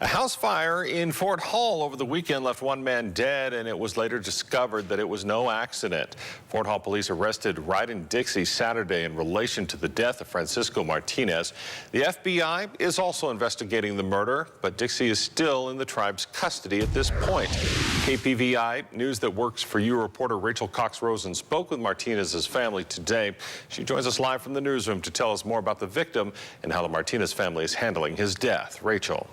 A house fire in Fort Hall over the weekend left one man dead, and it was later discovered that it was no accident. Fort Hall police arrested Ryden Dixie Saturday in relation to the death of Francisco Martinez. The FBI is also investigating the murder, but Dixie is still in the tribe's custody at this point. KPVI News That Works for You reporter Rachel Cox-Rosen spoke with Martinez's family today. She joins us live from the newsroom to tell us more about the victim and how the Martinez family is handling his death. Rachel.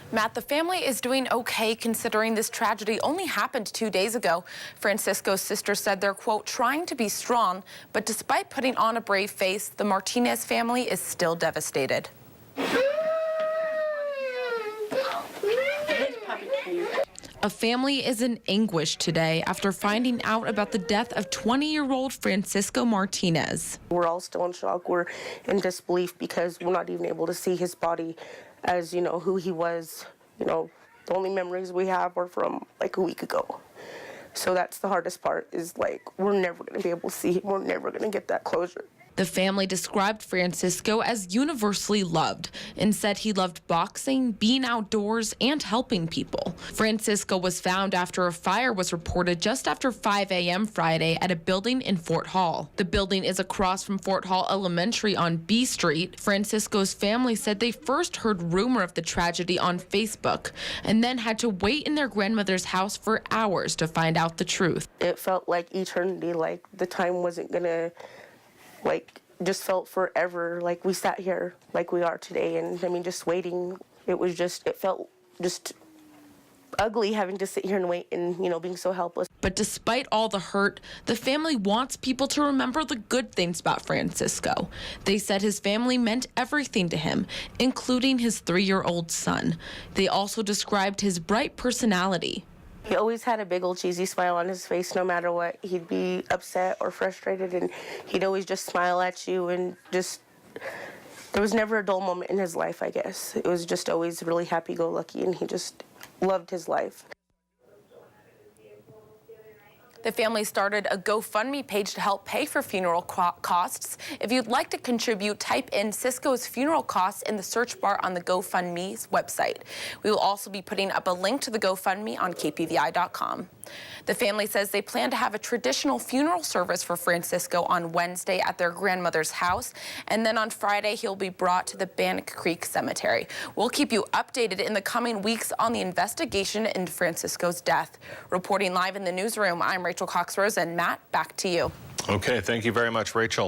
Matt, the family is doing okay considering this tragedy only happened 2 days ago. Francisco's sister said they're, quote, trying to be strong, but despite putting on a brave face, the Martinez family is still devastated. A family is in anguish today after finding out about the death of 20-year-old Francisco Martinez. We're all still in shock. We're in disbelief because we're not even able to see his body as, you know, who he was. You know, the only memories we have are from like a week ago. So that's the hardest part, is like we're never going to be able to see him. We're never going to get that closure. The family described Francisco as universally loved and said he loved boxing, being outdoors, and helping people. Francisco was found after a fire was reported just after 5 a.m. Friday at a building in Fort Hall. The building is across from Fort Hall Elementary on B Street. Francisco's family said they first heard rumor of the tragedy on Facebook and then had to wait in their grandmother's house for hours to find out the truth. It felt like eternity, like the time wasn't gonna, like, just felt forever. Like we sat here like we are today, and I mean, just waiting, it felt just ugly having to sit here and wait and, you know, being so helpless. But despite all the hurt, the family wants people to remember the good things about Francisco. They said his family meant everything to him, including his 3-year-old son. They also described his bright personality. He always had a big old cheesy smile on his face no matter what. He'd be upset or frustrated, and he'd always just smile at you, and just, there was never a dull moment in his life, I guess. It was just always really happy-go-lucky, and he just loved his life. The family started a GoFundMe page to help pay for funeral costs. If you'd like to contribute, type in Cisco's funeral costs in the search bar on the GoFundMe's website. We will also be putting up a link to the GoFundMe on kpvi.com. The family says they plan to have a traditional funeral service for Francisco on Wednesday at their grandmother's house, and then on Friday he'll be brought to the Bannock Creek Cemetery. We'll keep you updated in the coming weeks on the investigation into Francisco's death. Reporting live in the newsroom, I'm Rachel Cox-Rosen. Matt, back to you. Okay, thank you very much, Rachel.